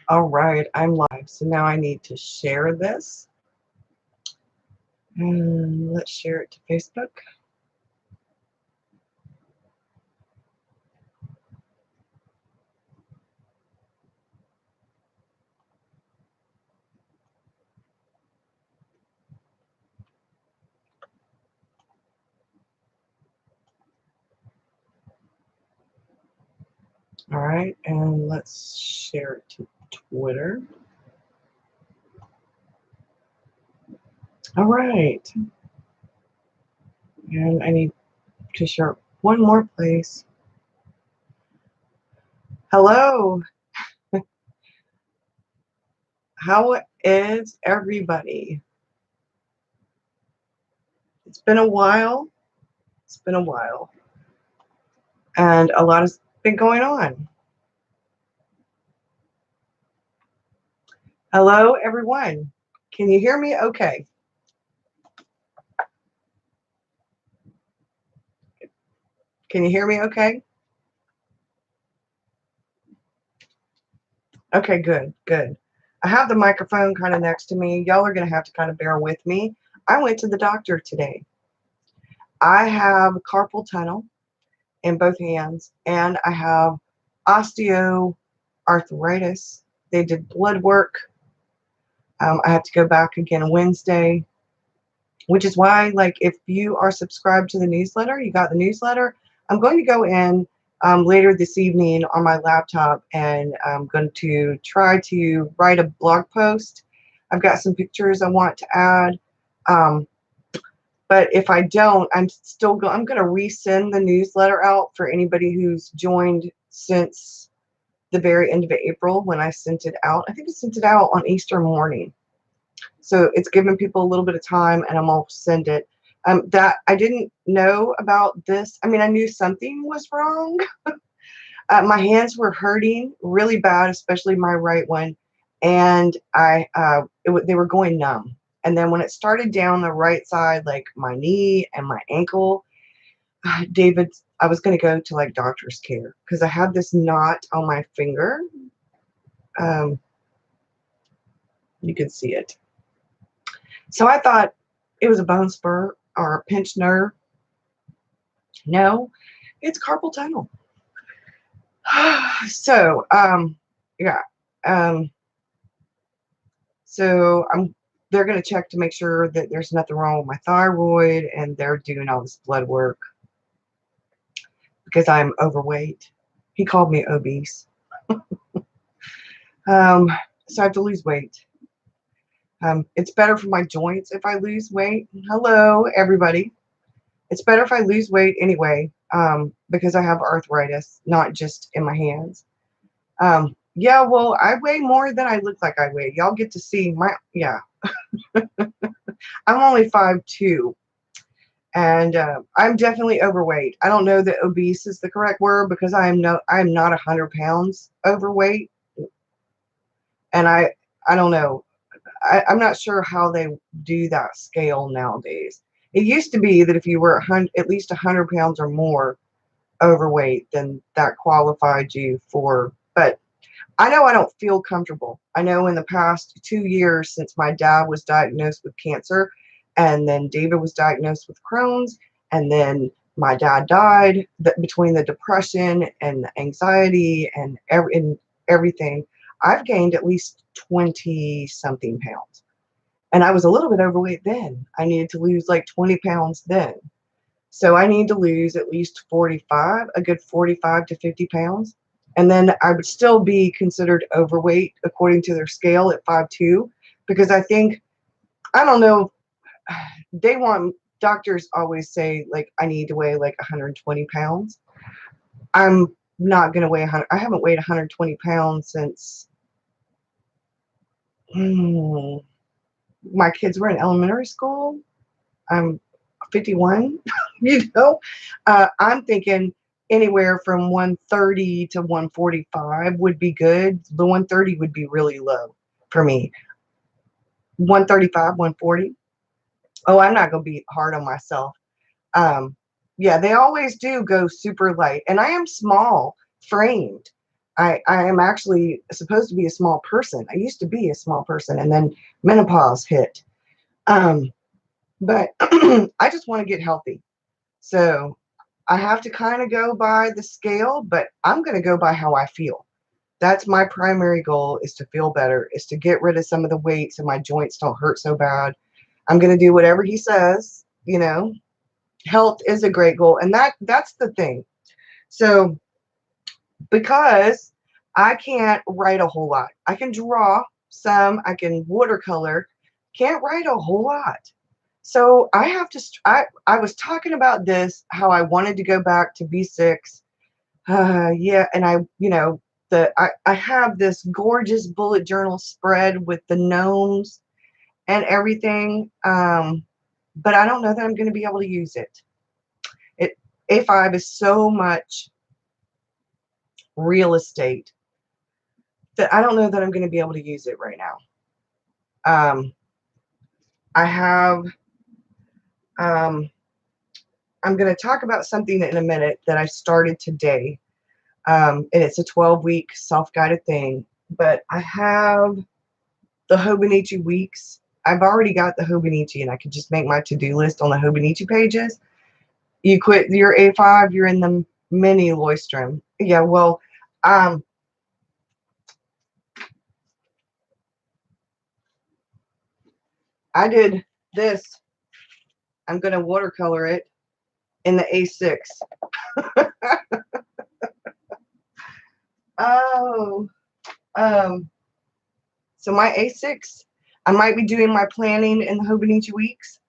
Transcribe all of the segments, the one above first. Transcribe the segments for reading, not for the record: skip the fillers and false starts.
All right, I'm live. So now I need to share this. And let's share it to Facebook. All right, and let's share it to Twitter. All right. And I need to share one more place. Hello. How is everybody? It's been a while. It's been a while. And a lot has been going on. Hello, everyone. Can you hear me okay? Can you hear me okay? Okay, good, good. I have the microphone kind of next to me. Y'all are going to have to kind of bear with me. I went to the doctor today. I have carpal tunnel in both hands, and I have osteoarthritis. They did blood work. I have to go back again Wednesday, which is why, like, if you are subscribed to the newsletter, you got the newsletter, I'm going to go in later this evening on my laptop, and I'm going to try to write a blog post. I've got some pictures I want to add. But if I don't, I'm going to resend the newsletter out for anybody who's joined since the very end of April when I sent it out. I think I sent it out on Easter morning. So it's giving people a little bit of time, and I'm going to send it. That I didn't know about this. I mean, I knew something was wrong. My hands were hurting really bad, especially my right one, and they were going numb. And then when it started down the right side, like my knee and my ankle, David, I was going to go to like doctor's care because I had this knot on my finger. You can see it. So I thought it was a bone spur or a pinched nerve. No, it's carpal tunnel. So, yeah. So they're going to check to make sure that there's nothing wrong with my thyroid, and they're doing all this blood work because I'm overweight. He called me obese. So I have to lose weight. It's better for my joints if I lose weight. Hello, everybody. It's better if I lose weight anyway, because I have arthritis, not just in my hands. Yeah, well, I weigh more than I look like I weigh. Y'all get to see yeah. I'm only 5'2", and I'm definitely overweight. I don't know that obese is the correct word because I'm not 100 pounds overweight, and I don't know. I'm not sure how they do that scale nowadays. It used to be that if you were at least 100 pounds or more overweight, then that qualified you for. But I know I don't feel comfortable. I know in the past 2 years since my dad was diagnosed with cancer, and then David was diagnosed with Crohn's, and then my dad died, that between the depression and the anxiety and everything, I've gained at least 20 something pounds. And I was a little bit overweight then. I needed to lose like 20 pounds then. So I need to lose at least 45, a good 45 to 50 pounds. And then I would still be considered overweight according to their scale at 5'2", because I think, I don't know, doctors always say like I need to weigh like 120 pounds. I'm not going to weigh 100. I haven't weighed 120 pounds since my kids were in elementary school. I'm 51, I'm thinking anywhere from 130 to 145 would be good. The 130 would be really low for me. 135, 140. Oh, I'm not going to be hard on myself. Yeah, they always do go super light. And I am small framed. I am actually supposed to be a small person. I used to be a small person, and then menopause hit. Um, but I just want to get healthy. So I have to kind of go by the scale, but I'm going to go by how I feel. That's my primary goal, is to feel better, is to get rid of some of the weight so my joints don't hurt so bad. I'm going to do whatever he says, you know. Health is a great goal, and that's the thing. So because I can't write a whole lot. I can draw some, I can watercolor, can't write a whole lot. So I have to, I was talking about this, how I wanted to go back to B6. Yeah, and I have this gorgeous bullet journal spread with the gnomes and everything, but I don't know that I'm going to be able to use it. A5 is so much real estate that I don't know that I'm going to be able to use it right now. I have, I'm going to talk about something in a minute that I started today. And it's a 12-week self-guided thing, but I have the Hobonichi weeks. I've already got the Hobonichi, and I can just make my to-do list on the Hobonichi pages. You quit your A5, you're in the mini Loistrom. Yeah, well, I did this. I'm going to watercolor it in the A6. Oh, so my A6, I might be doing my planning in the Hobonichi weeks.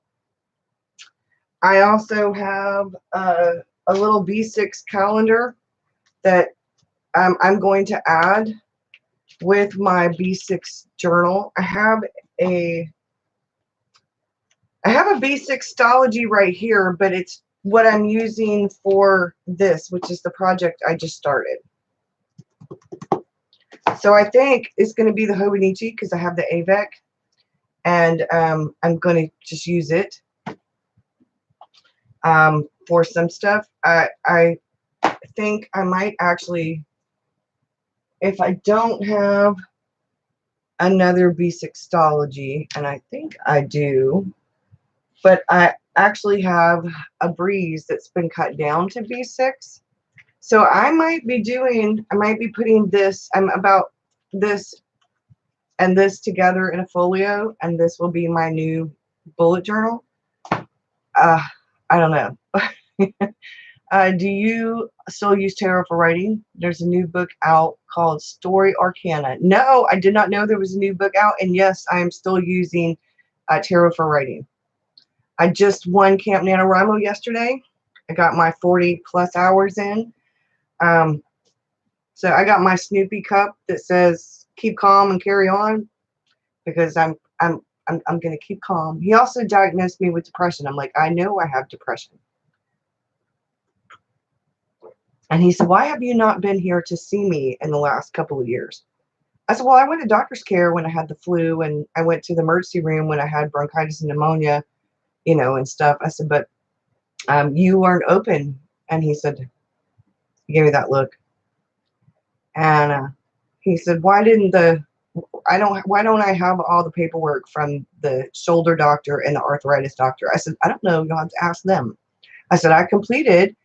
I also have a little B6 calendar that I'm going to add with my B6 journal. I have a B6stology right here, but it's what I'm using for this, which is the project I just started. So I think it's going to be the Hobonichi because I have the AVEC, and I'm going to just use it for some stuff. I think I might actually, if I don't have another B6stology, and I think I do, but I actually have a Breeze that's been cut down to B6. So I might be putting this, I'm about this and this together in a folio, and this will be my new bullet journal. I don't know. Do you still use tarot for writing? There's a new book out called Story Arcana. No, I did not know there was a new book out, and yes, I am still using tarot for writing. I just won Camp NaNoWriMo yesterday. I got my 40+ hours in. So I got my Snoopy cup that says "Keep calm and carry on," because I'm gonna keep calm. He also diagnosed me with depression. I'm like, I know I have depression. And he said, why have you not been here to see me in the last couple of years? I said, well, I went to doctor's care when I had the flu, and I went to the emergency room when I had bronchitis and pneumonia, you know, and stuff. I said, but you weren't open. And he said, he gave me that look. And he said, why don't I have all the paperwork from the shoulder doctor and the arthritis doctor? I said, I don't know. You'll have to ask them. I said, I completed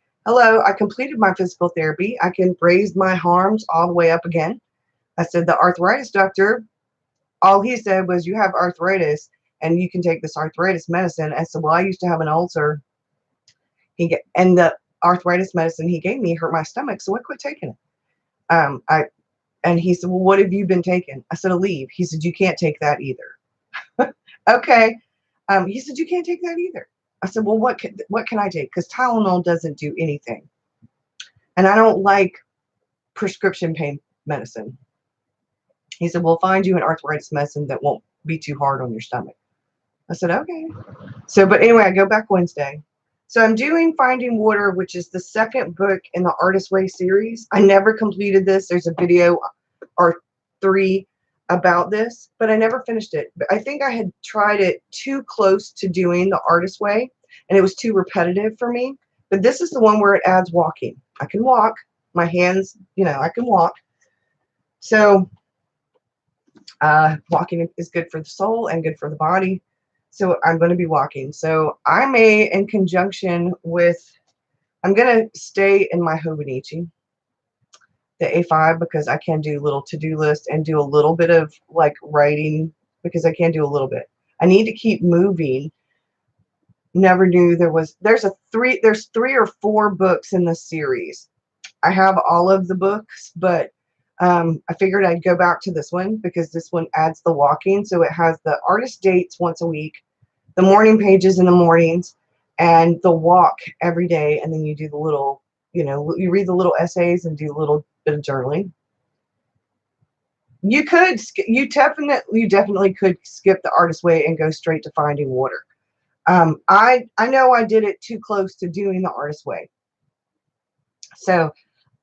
my physical therapy. I can raise my arms all the way up again. I said, the arthritis doctor, all he said was, you have arthritis and you can take this arthritis medicine. I said, well, I used to have an ulcer. And the arthritis medicine he gave me hurt my stomach, so I quit taking it. And he said, well, what have you been taking? I said, Aleve. He said, you can't take that either. Okay. He said, you can't take that either. I said, well, what can I take? Because Tylenol doesn't do anything. And I don't like prescription pain medicine. He said, we'll find you an arthritis medicine that won't be too hard on your stomach. I said, okay. So, but anyway, I go back Wednesday. So I'm doing Finding Water, which is the second book in the Artist Way series. I never completed this. There's a video or 3 about this, but I never finished it. But I think I had tried it too close to doing the Artist Way, and it was too repetitive for me. But this is the one where it adds walking. I can walk. My hands, you know, I can walk. So walking is good for the soul and good for the body. So I'm going to be walking. So I may, in conjunction with, I'm going to stay in my Hobonichi, the A5, because I can do little to-do list and do a little bit of like writing, because I can do a little bit. I need to keep moving. Never knew there's three or four books in this series. I have all of the books, but I figured I'd go back to this one because this one adds the walking. So it has the artist dates once a week, the morning pages in the mornings, and the walk every day. And then you do the little, you read the little essays and do a little bit of journaling. You definitely could skip the artist way and go straight to finding water. I know I did it too close to doing the artist way. So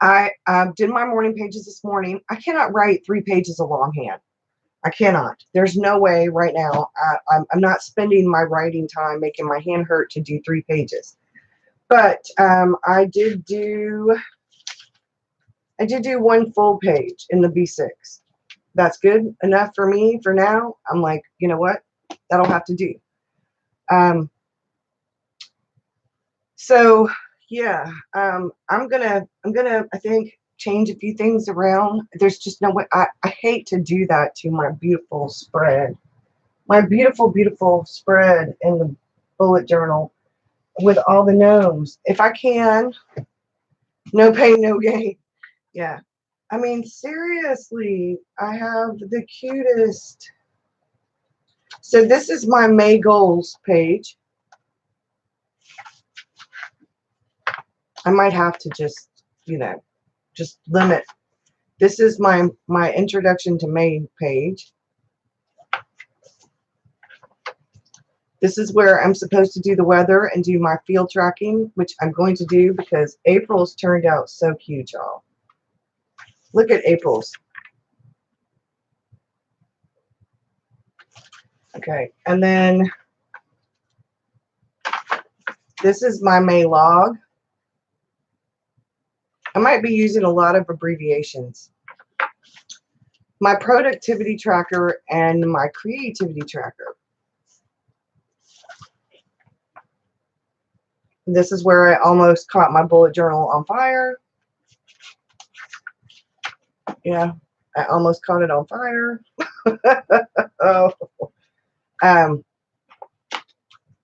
I did my morning pages this morning. I cannot write 3 pages of longhand. I cannot. There's no way right now. I'm not spending my writing time making my hand hurt to do 3 pages. But I did do 1 full page in the B6. That's good enough for me for now. I'm like, you know what? That'll have to do. So yeah, I'm gonna I think change a few things around. There's just no way. I hate to do that to my beautiful spread, my beautiful spread in the bullet journal with all the gnomes. If I can, no pain, no gain. Yeah, I mean seriously, I have the cutest. So this is my May goals page. I might have to just, just limit. This is my introduction to May page. This is where I'm supposed to do the weather and do my field tracking, which I'm going to do because April's turned out so cute, y'all. Look at April's. Okay, and then this is my May log. I might be using a lot of abbreviations. My productivity tracker and my creativity tracker. This is where I almost caught my bullet journal on fire. Yeah, I almost caught it on fire. Oh.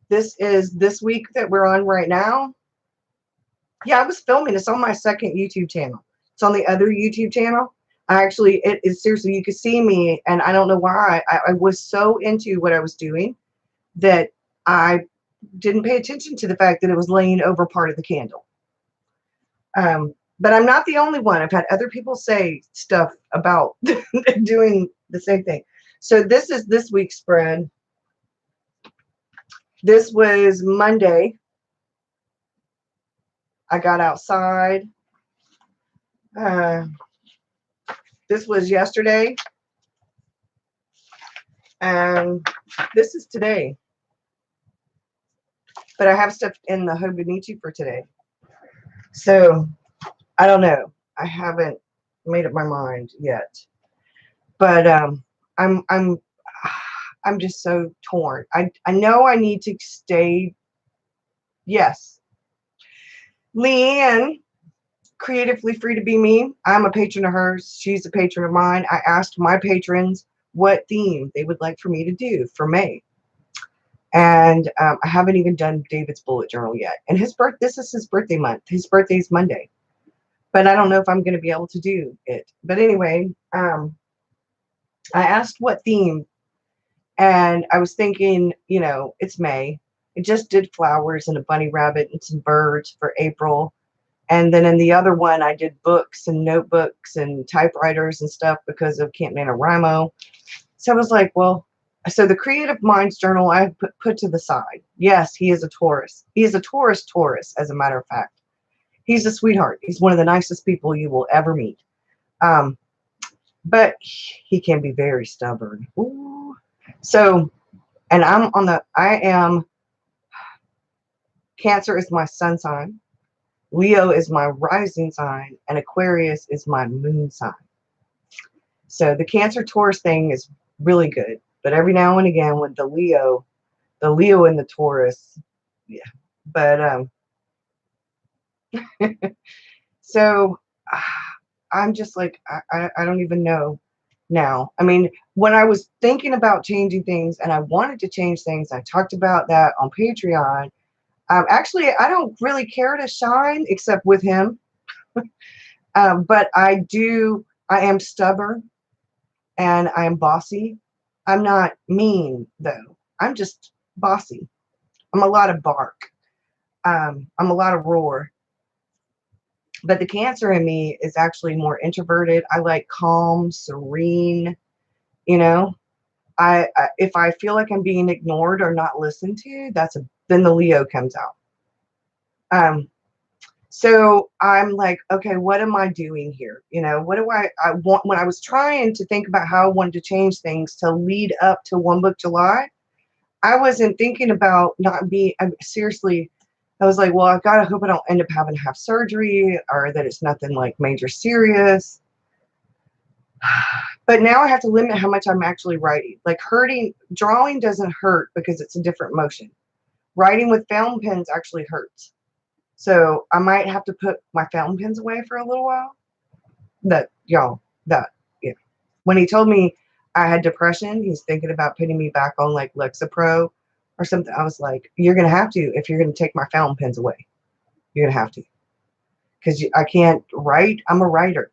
This is this week that we're on right now. Yeah, I was filming. It's on my second YouTube channel. It's on the other YouTube channel. It is seriously, you could see me, and I don't know why. I was so into what I was doing that I didn't pay attention to the fact that it was laying over part of the candle. But I'm not the only one. I've had other people say stuff about doing the same thing. So this is this week's spread. This was Monday. I got outside. This was yesterday. And this is today. But I have stuff in the Hobonichi for today. So I don't know. I haven't made up my mind yet. But I'm just so torn. I know I need to stay. Yes. Leanne, Creatively Free to Be Me. I'm a patron of hers. She's a patron of mine. I asked my patrons what theme they would like for me to do for May. And I haven't even done David's bullet journal yet. And this is his birthday month. His birthday's Monday. But I don't know if I'm going to be able to do it. But anyway, I asked what theme. And I was thinking, it's May. I just did flowers and a bunny rabbit and some birds for April. And then in the other one, I did books and notebooks and typewriters and stuff because of Camp NaNoWriMo. So I was like, well, so the Creative Minds Journal I put to the side. Yes, he is a Taurus. He is a Taurus, as a matter of fact. He's a sweetheart. He's one of the nicest people you will ever meet. But he can be very stubborn. Ooh. So, and I am, Cancer is my sun sign. Leo is my rising sign, and Aquarius is my moon sign. So the Cancer Taurus thing is really good. But every now and again with the Leo and the Taurus, yeah. But so I'm just like, I don't even know now. I mean, when I was thinking about changing things and I wanted to change things, I talked about that on Patreon. Actually, I don't really care to shine except with him. But I am stubborn and I am bossy. I'm not mean though. I'm just bossy. I'm a lot of bark. I'm a lot of roar. But the Cancer in me is actually more introverted. I like calm, serene, you know. If I feel like I'm being ignored or not listened to, then the Leo comes out. So I'm like, okay, what am I doing here? You know, what do I want? When I was trying to think about how I wanted to change things to lead up to One Book July, I wasn't thinking about not being, seriously, I was like, well, I gotta hope I don't end up having to have surgery or that it's nothing like major serious. But now I have to limit how much I'm actually writing. Like drawing doesn't hurt because it's a different motion. Writing with fountain pens actually hurts. So I might have to put my fountain pens away for a little while. Yeah. When he told me I had depression, he's thinking about putting me back on like Lexapro or something. I was like, you're going to have to if you're going to take my fountain pens away. You're going to have to. Because I can't write. I'm a writer.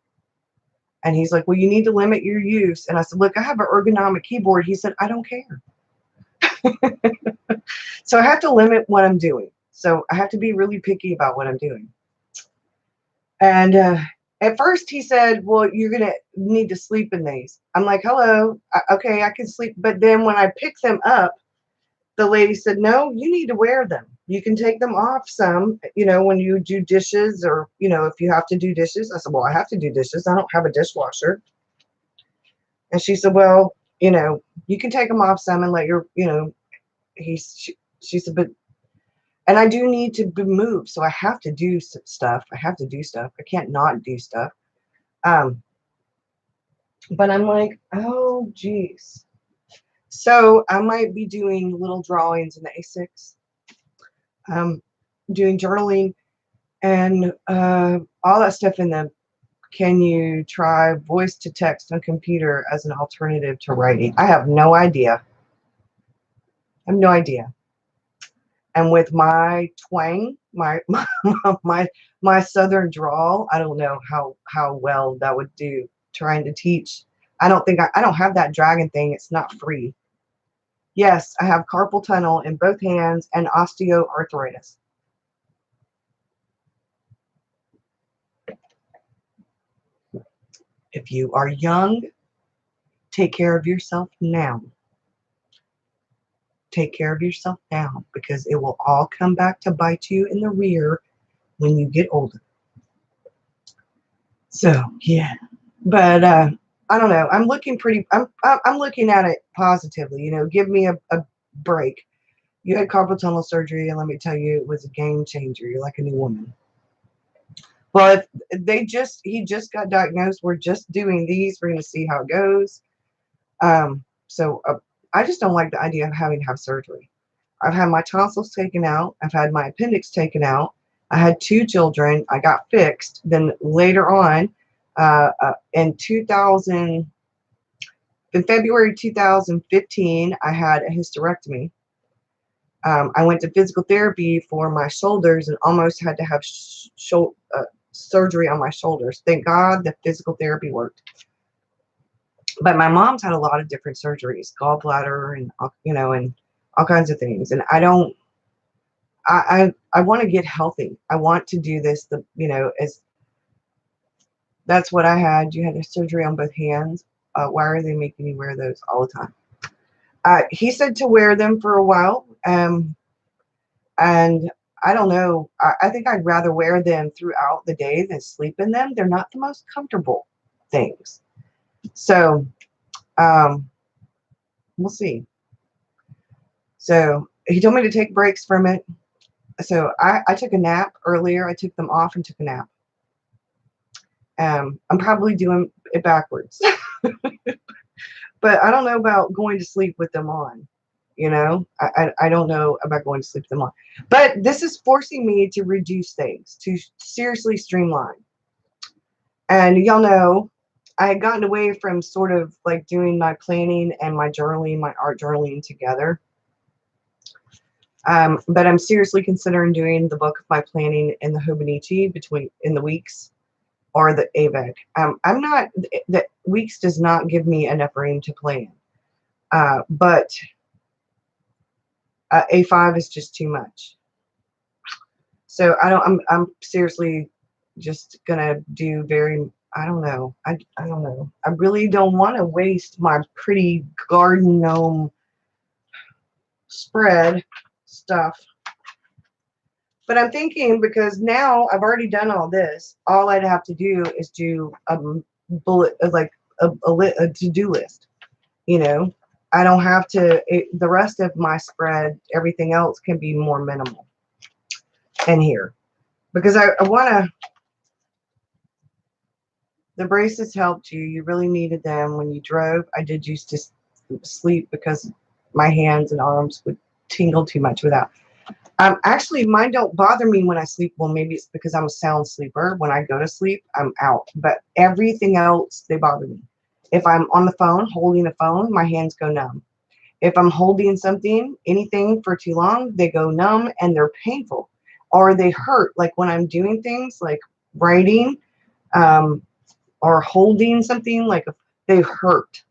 And he's like, well, you need to limit your use. And I said, look, I have an ergonomic keyboard. He said, I don't care. So I have to limit what I'm doing. So I have to be really picky about what I'm doing. And at first he said, well, you're going to need to sleep in these. I'm like, hello. Okay, I can sleep. But then when I pick them up, the lady said, no, you need to wear them. You can take them off some, you know, when you do dishes or, you know, if you have to do dishes. I said, well, I have to do dishes. I don't have a dishwasher. And she said, well, you know, you can take them off some and let your, you know, she said, but, and I do need to move. So I have to do stuff. I have to do stuff. I can't not do stuff. But I'm like, oh, geez. So I might be doing little drawings in the A6, doing journaling and all that stuff in the, can you try voice to text on computer as an alternative to writing? I have no idea. I have no idea. And with my twang, my southern drawl, I don't know how well that would do trying to teach. I don't have that dragon thing. It's not free. Yes, I have carpal tunnel in both hands and osteoarthritis. If you are young, take care of yourself now. Take care of yourself now because it will all come back to bite you in the rear when you get older. So, yeah. But I don't know. I'm looking at it positively, you know, give me a break. You had carpal tunnel surgery, and let me tell you, it was a game changer. You're like a new woman. Well, if he just got diagnosed, we're just doing these. We're going to see how it goes. So I just don't like the idea of having to have surgery. I've had my tonsils taken out. I've had my appendix taken out. I had 2 children. I got fixed. Then later on, in February 2015, I had a hysterectomy. I went to physical therapy for my shoulders and almost had to have surgery on my shoulders. Thank God the physical therapy worked. But my mom's had a lot of different surgeries, gallbladder and, you know, and all kinds of things. And I want to get healthy. I want to do this, you know, that's what I had. You had a surgery on both hands. Why are they making you wear those all the time? He said to wear them for a while. And I don't know. I think I'd rather wear them throughout the day than sleep in them. They're not the most comfortable things. So, we'll see. So he told me to take breaks from it. So I took a nap earlier. I took them off and took a nap. I'm probably doing it backwards. But I don't know about going to sleep with them on. You know, I don't know about going to sleep with them on. But this is forcing me to reduce things, to seriously streamline. And y'all know, I had gotten away from sort of like doing my planning and my journaling, my art journaling together. But I'm seriously considering doing the book of my planning in the Hobonichi in the weeks, or the AVEC. I'm not, the weeks does not give me enough room to plan. But A5 is just too much. So I'm seriously just gonna do I don't know. I don't know. I really don't want to waste my pretty garden gnome spread stuff. But I'm thinking, because now I've already done all this, all I'd have to do is do a bullet, like a to-do list. You know, I don't have to, the rest of my spread, everything else can be more minimal in here. Because I want to, the braces helped you. You really needed them when you drove. I did used to sleep because my hands and arms would tingle too much without. Actually, mine don't bother me when I sleep. Well, maybe it's because I'm a sound sleeper. When I go to sleep, I'm out. But everything else, they bother me. If I'm on the phone, holding the phone, my hands go numb. If I'm holding something, anything for too long, they go numb and they're painful. Or they hurt. Like when I'm doing things like writing, or holding something, like they hurt.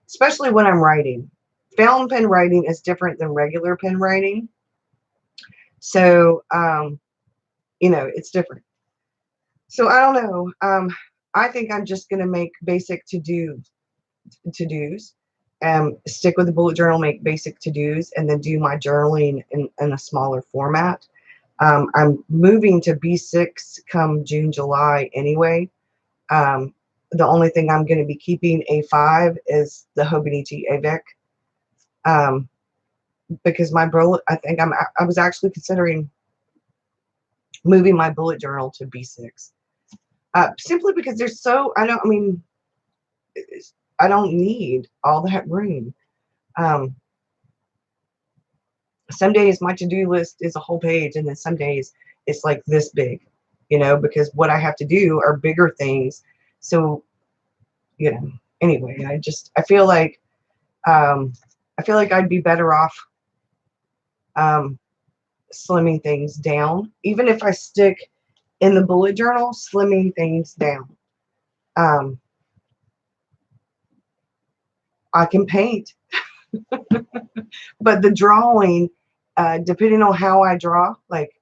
Especially when I'm writing. Fountain pen writing is different than regular pen writing. So, you know, it's different. So I don't know. I think I'm just going to make basic to-dos, stick with the bullet journal, make basic to-dos, and then do my journaling in a smaller format. I'm moving to B6 come June, July anyway. The only thing I'm going to be keeping A5 is the Hobonichi AVEC. Because my bullet, I was actually considering moving my bullet journal to B6. Simply because I don't need all that room. Some days my to-do list is a whole page, and then some days it's like this big, you know, because what I have to do are bigger things. So, you know, anyway, I feel like I'd be better off slimming things down, even if I stick in the bullet journal, slimming things down. I can paint, but the drawing, depending on how I draw, like,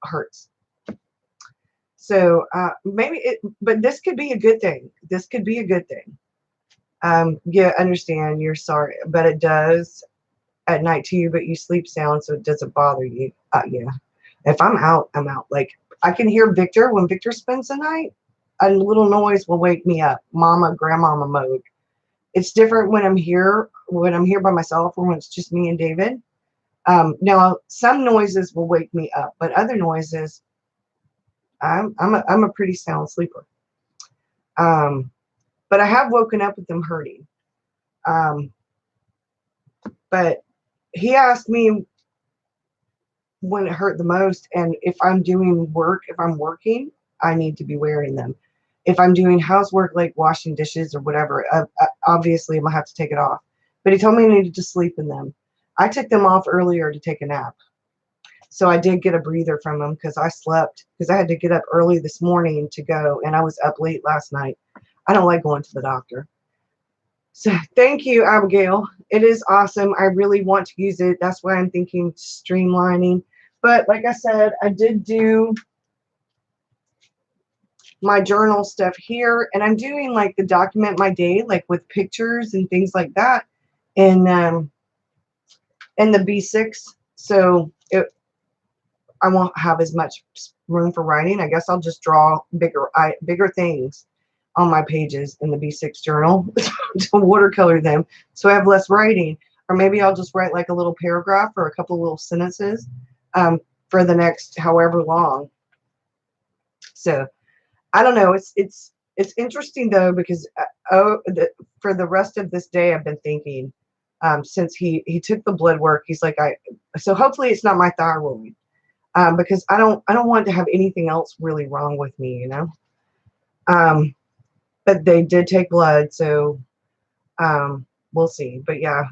hurts. So but this could be a good thing. This could be a good thing. Yeah, understand, you're sorry, but it does at night to you, but you sleep sound, so it doesn't bother you. Yeah. If I'm out, I'm out. Like, I can hear Victor. When Victor spends the night, a little noise will wake me up. Mama, grandmama mode. It's different when I'm here by myself, or when it's just me and David. Now, some noises will wake me up, but other noises, I'm a pretty sound sleeper. But I have woken up with them hurting. But he asked me when it hurt the most, and if I'm doing work, if I'm working, I need to be wearing them. If I'm doing housework, like washing dishes or whatever, obviously I'm gonna have to take it off. But he told me I needed to sleep in them. I took them off earlier to take a nap. So I did get a breather from them because I slept, because I had to get up early this morning to go, and I was up late last night. I don't like going to the doctor. So thank you, Abigail. It is awesome. I really want to use it. That's why I'm thinking streamlining. But like I said, I did do my journal stuff here, and I'm doing like the document my day, like with pictures and things like that in the B6. So I won't have as much room for writing. I guess I'll just draw bigger things on my pages in the B6 journal to watercolor them, so I have less writing. Or maybe I'll just write like a little paragraph or a couple of little sentences for the next however long. So I don't know. It's interesting though, because for the rest of this day, I've been thinking, since he took the blood work, he's like, so hopefully it's not my thyroid, because I don't want to have anything else really wrong with me, you know. But they did take blood, so we'll see. But yeah,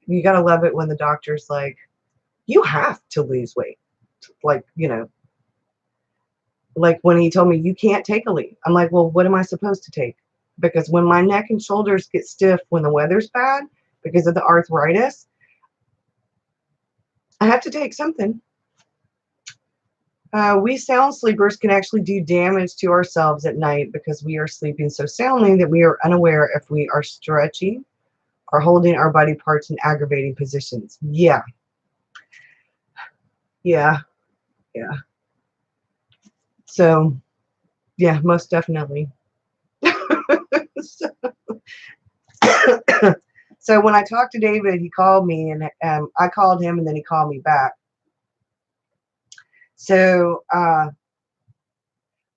you gotta love it when the doctor's like, you have to lose weight, like, you know, like when he told me you can't take a leave. I'm like, well, what am I supposed to take? Because when my neck and shoulders get stiff when the weather's bad because of the arthritis, I have to take something. We sound sleepers can actually do damage to ourselves at night because we are sleeping so soundly that we are unaware if we are stretching or holding our body parts in aggravating positions. Yeah. Yeah. Yeah. So, yeah, most definitely. so, so when I talked to David, he called me, and I called him, and then he called me back. So,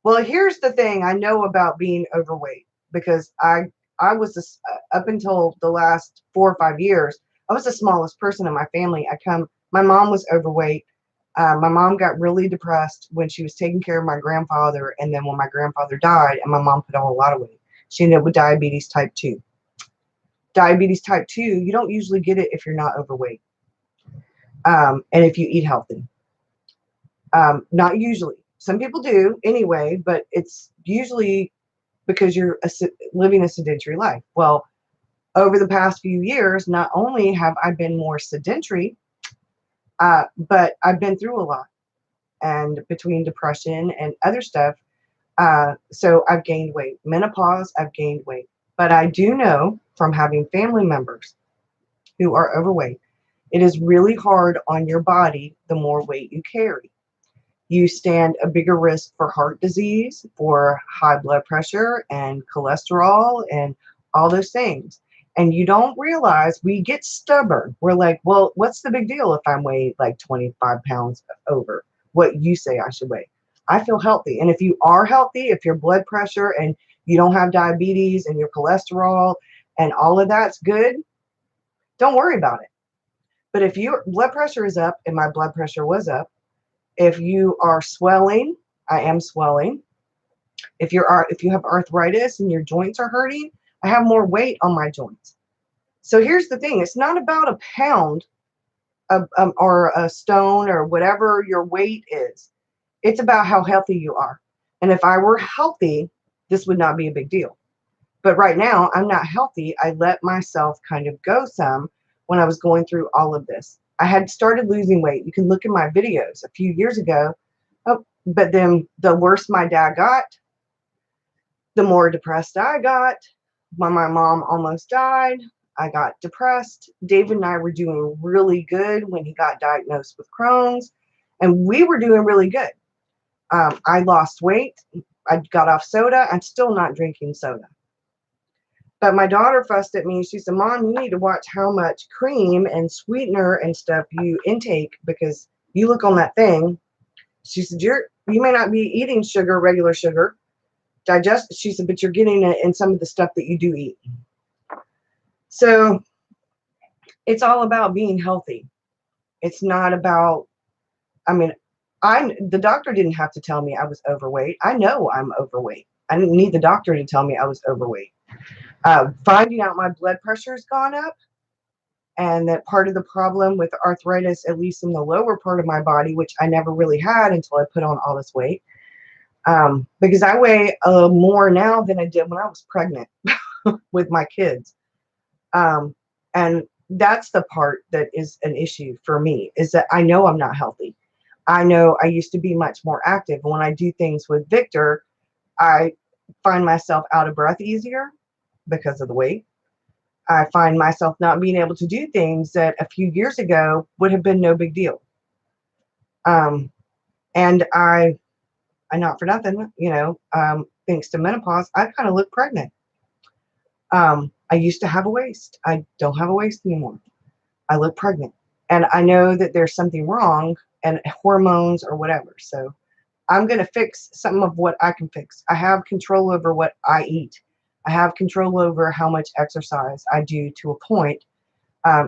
well, here's the thing I know about being overweight, because I was up until the last 4 or 5 years, I was the smallest person in my family. My mom was overweight. My mom got really depressed when she was taking care of my grandfather, and then when my grandfather died, and my mom put on a lot of weight, she ended up with diabetes type 2. Diabetes type 2, you don't usually get it if you're not overweight, and if you eat healthy. Not usually. Some people do anyway, but it's usually because you're living a sedentary life. Well, over the past few years, not only have I been more sedentary, but I've been through a lot, and between depression and other stuff, so I've gained weight. Menopause, I've gained weight. But I do know from having family members who are overweight, it is really hard on your body the more weight you carry. You stand a bigger risk for heart disease, for high blood pressure and cholesterol and all those things. And you don't realize, we get stubborn. We're like, well, what's the big deal if I'm weighed like 25 pounds over what you say I should weigh? I feel healthy. And if you are healthy, if your blood pressure and you don't have diabetes and your cholesterol and all of that's good, don't worry about it. But if your blood pressure is up, and my blood pressure was up, if you are swelling, I am swelling. If you have arthritis and your joints are hurting, I have more weight on my joints. So here's the thing: it's not about a pound or a stone or whatever your weight is. It's about how healthy you are. And if I were healthy, this would not be a big deal. But right now, I'm not healthy. I let myself kind of go some when I was going through all of this. I had started losing weight. You can look at my videos a few years ago. Oh, but then the worse my dad got, the more depressed I got. When my mom almost died, I got depressed. David and I were doing really good when he got diagnosed with Crohn's, and we were doing really good. I lost weight. I got off soda. I'm still not drinking soda. But my daughter fussed at me. She said, Mom, you need to watch how much cream and sweetener and stuff you intake, because you look on that thing. She said, you may not be eating sugar, regular sugar. She said, but you're getting it in some of the stuff that you do eat. So it's all about being healthy. It's not about, I mean, the doctor didn't have to tell me I was overweight. I know I'm overweight. I didn't need the doctor to tell me I was overweight. Finding out my blood pressure has gone up, and that part of the problem with arthritis, at least in the lower part of my body, which I never really had until I put on all this weight, because I weigh more now than I did when I was pregnant with my kids. And that's the part that is an issue for me, is that I know I'm not healthy. I know I used to be much more active. When I do things with Victor, I find myself out of breath easier because of the weight. I find myself not being able to do things that a few years ago would have been no big deal. And I not for nothing, thanks to menopause, I kind of look pregnant. I used to have a waist. I don't have a waist anymore. I look pregnant. And I know that there's something wrong, and hormones or whatever. So I'm going to fix some of what I can fix. I have control over what I eat. I have control over how much exercise I do to a point,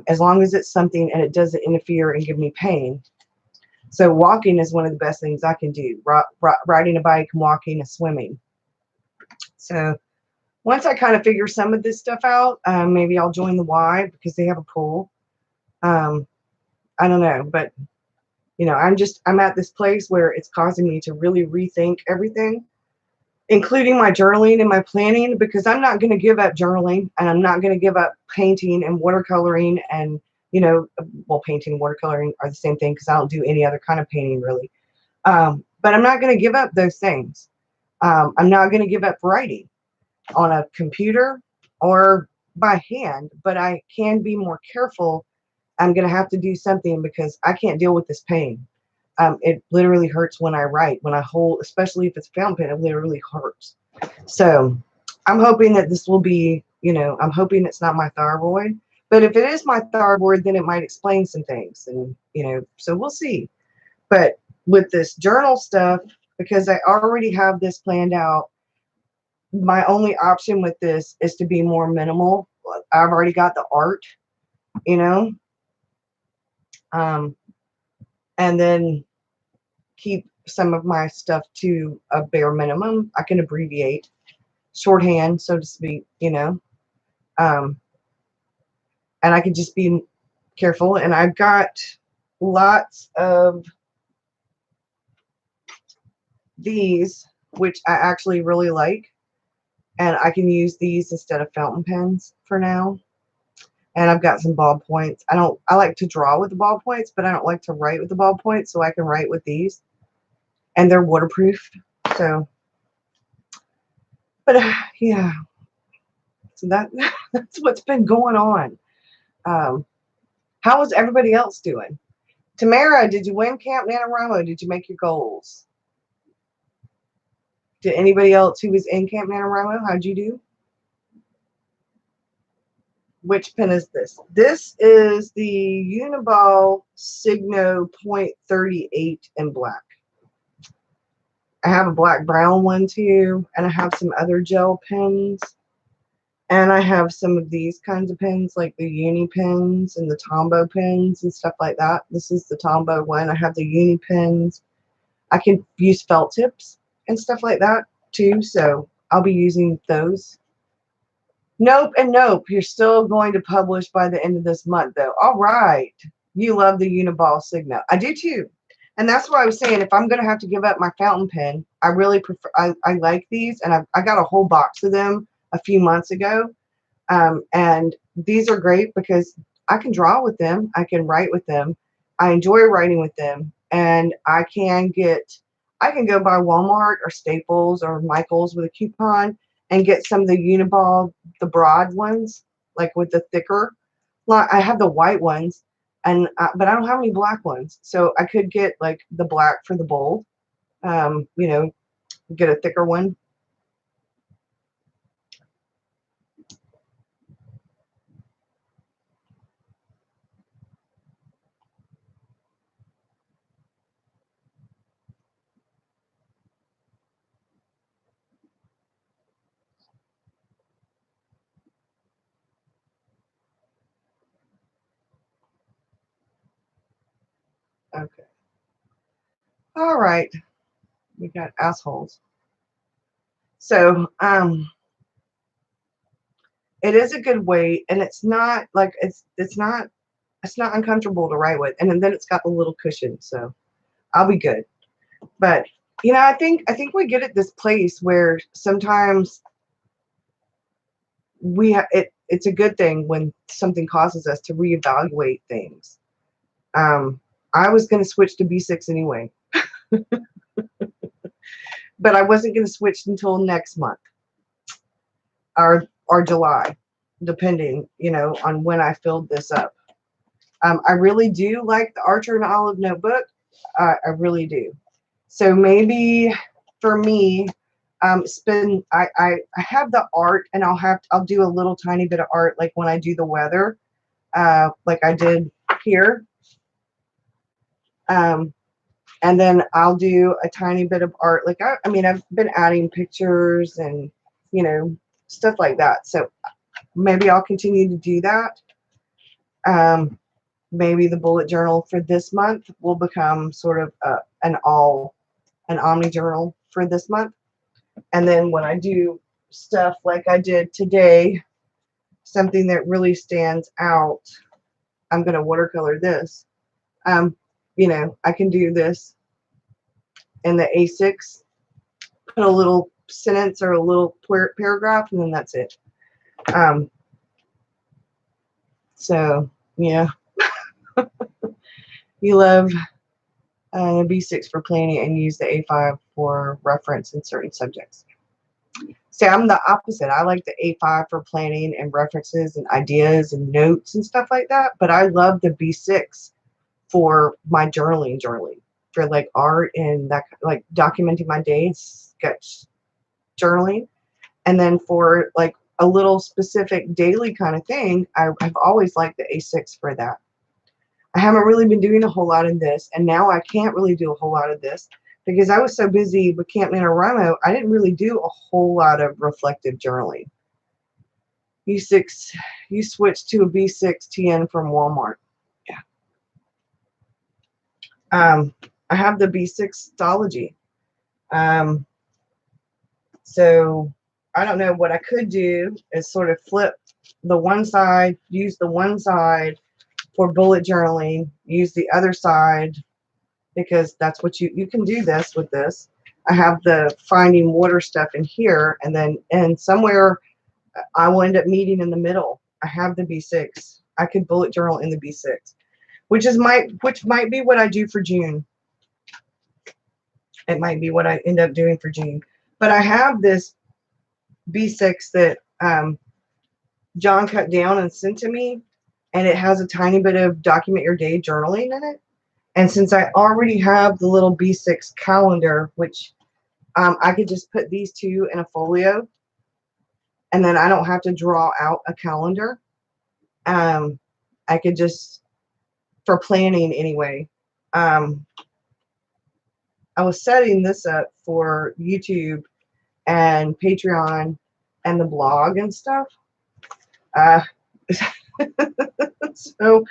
as long as it's something and it doesn't interfere and give me pain. So walking is one of the best things I can do. Riding a bike, walking, and swimming. So once I kind of figure some of this stuff out, maybe I'll join the Y because they have a pool. I don't know, but you know, I'm at this place where it's causing me to really rethink everything, including my journaling and my planning, because I'm not going to give up journaling, and I'm not going to give up painting and watercoloring, and you know, well, painting and watercoloring are the same thing because I don't do any other kind of painting really. But I'm not going to give up those things. I'm not going to give up writing on a computer or by hand, but I can be more careful. I'm going to have to do something because I can't deal with this pain. It literally hurts when I write, when I hold, especially if it's a fountain pen, it literally hurts. So I'm hoping that this will be, you know, I'm hoping it's not my thyroid, but if it is my thyroid, then it might explain some things, and, you know, so we'll see. But with this journal stuff, because I already have this planned out, my only option with this is to be more minimal. I've already got the art, you know, and then keep some of my stuff to a bare minimum. I can abbreviate, shorthand, so to speak, you know, and I can just be careful. And I've got lots of these, which I actually really like, and I can use these instead of fountain pens for now. And I've got some ballpoints. I like to draw with the ballpoints, but I don't like to write with the ballpoints, so I can write with these. And they're waterproof. So, but yeah, so that's what's been going on. How is everybody else doing? Tamara, did you win Camp NaNoWriMo? Did you make your goals? Did anybody else who was in Camp NaNoWriMo, how'd you do? Which pen is this? This is the Uniball Signo .38 in black. I have a black brown one too, and I have some other gel pens, and I have some of these kinds of pens like the Uni pens and the Tombow pens and stuff like that. This is the Tombow one. I have the Uni pens. I can use felt tips and stuff like that too, so I'll be using those. Nope and nope. You're still going to publish by the end of this month, though. All right. You love the Uniball Signo. I do too. And that's why I was saying, if I'm going to have to give up my fountain pen, I really prefer, I like these, and I got a whole box of them a few months ago. And these are great because I can draw with them. I can write with them. I enjoy writing with them. And I can go by Walmart or Staples or Michael's with a coupon and get some of the Uniball, the broad ones, like with the thicker. I have the white ones, and but I don't have any black ones. So I could get like the black for the bold, you know, get a thicker one. Okay. All right. We got assholes. So, it is a good weight, and it's not like it's not uncomfortable to write with, and then it's got the little cushion, so I'll be good. But you know, I think we get at this place where sometimes it's a good thing when something causes us to reevaluate things. I was going to switch to B6 anyway, but I wasn't going to switch until next month or July, depending, you know, on when I filled this up. I really do like the Archer and Olive notebook. I really do. So maybe for me, I have the art, and I'll do a little tiny bit of art, like when I do the weather, like I did here. And then I'll do a tiny bit of art. Like I mean, I've been adding pictures and, you know, stuff like that. So maybe I'll continue to do that. Maybe the bullet journal for this month will become sort of an omni journal for this month. And then when I do stuff like I did today, something that really stands out, I'm going to watercolor this. You know, I can do this in the A6, put a little sentence or a little paragraph, and then that's it. So, yeah. You love B6 for planning and use the A5 for reference in certain subjects. See, I'm the opposite. I like the A5 for planning and references and ideas and notes and stuff like that. But I love the B6 for my journaling, for like art and that, like documenting my days, sketch journaling. And then for like a little specific daily kind of thing, I've always liked the A6 for that. I haven't really been doing a whole lot of this, and now I can't really do a whole lot of this because I was so busy with Camp NaNoWriMo, I didn't really do a whole lot of reflective journaling. You switched to a B6 TN from Walmart. Yeah. I have the B6 Stology. So I don't know, what I could do is sort of flip the one side, use the one side for bullet journaling, use the other side, because that's what you can do this with this. I have the finding water stuff in here, and somewhere I will end up meeting in the middle. I have the B6. I could bullet journal in the B6, which might be what I do for June. It might be what I end up doing for June. But I have this B6 that John cut down and sent to me, and it has a tiny bit of document your day journaling in it. And since I already have the little B6 calendar, which I could just put these two in a folio, and then I don't have to draw out a calendar. I could just, for planning anyway. I was setting this up for YouTube and Patreon and the blog and stuff. So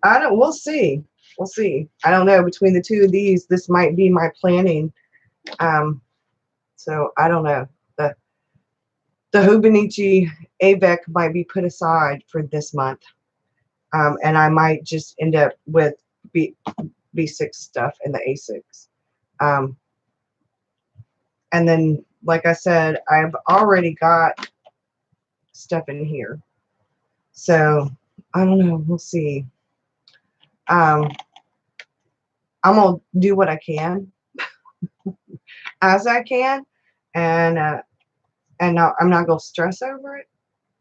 we'll see. We'll see. I don't know. Between the two of these, this might be my planning. So I don't know. The Hobonichi AVEC might be put aside for this month. And I might just end up with B6 stuff in the A6. And then, like I said, I've already got stuff in here. So I don't know. We'll see. I'm gonna do what I can as I can, and I'm not gonna stress over it.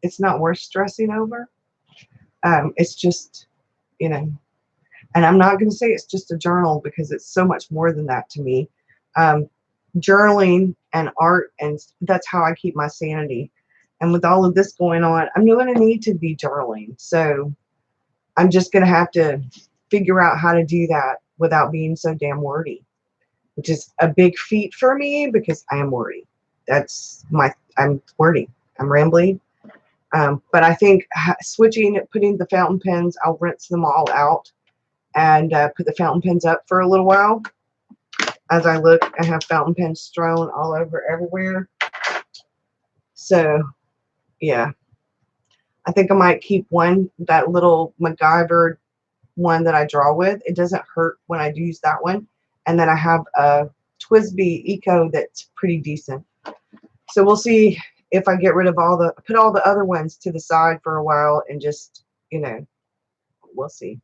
It's not worth stressing over. It's just, you know, and I'm not gonna say it's just a journal because it's so much more than that to me. Journaling and art, and that's how I keep my sanity. And with all of this going on, I'm going to need to be journaling. So I'm just going to have to figure out how to do that without being so damn wordy, which is a big feat for me because I am wordy. I'm wordy. I'm rambling. But I think putting the fountain pens, I'll rinse them all out and put the fountain pens up for a little while. As I look, I have fountain pens strewn all over everywhere. So, yeah. I think I might keep that little MacGyver one that I draw with. It doesn't hurt when I use that one. And then I have a Twisby Eco that's pretty decent. So we'll see if I get rid of put all the other ones to the side for a while and just, you know, we'll see.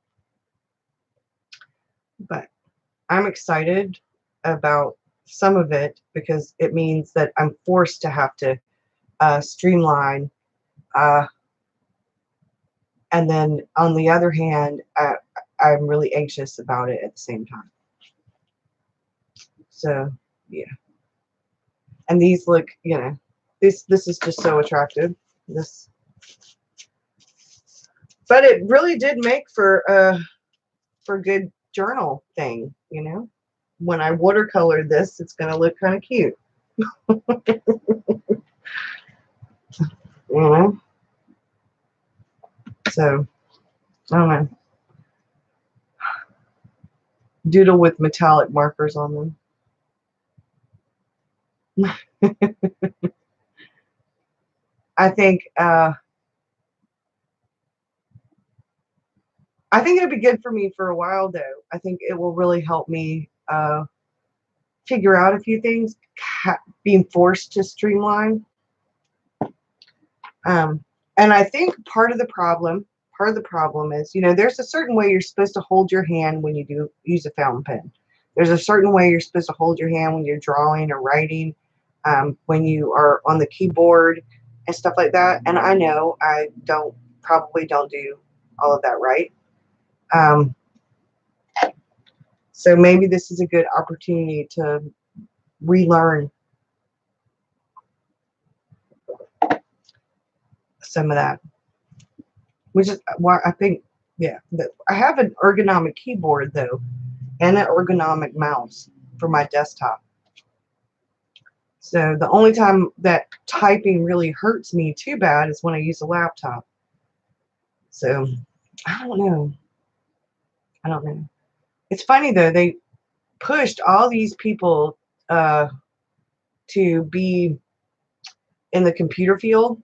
But I'm excited about some of it because it means that I'm forced to have to streamline. And then on the other hand, I'm really anxious about it at the same time. So, yeah. And these look, you know, this is just so attractive. But it really did make for a good journal thing, you know. When I watercolor this, it's going to look kind of cute. you know. So I don't know. Doodle with metallic markers on them. I think it'll be good for me for a while, though. I think it will really help me figure out a few things. Being forced to streamline, and I think part of the problem is, there's a certain way you're supposed to hold your hand when you do use a fountain pen. There's a certain way you're supposed to hold your hand when you're drawing or writing, when you are on the keyboard and stuff like that. And I know I probably don't do all of that right. So maybe this is a good opportunity to relearn some of that, which is why I think, yeah, I have an ergonomic keyboard, though, and an ergonomic mouse for my desktop. So the only time that typing really hurts me too bad is when I use a laptop. So I don't know. It's funny, though, they pushed all these people to be in the computer field.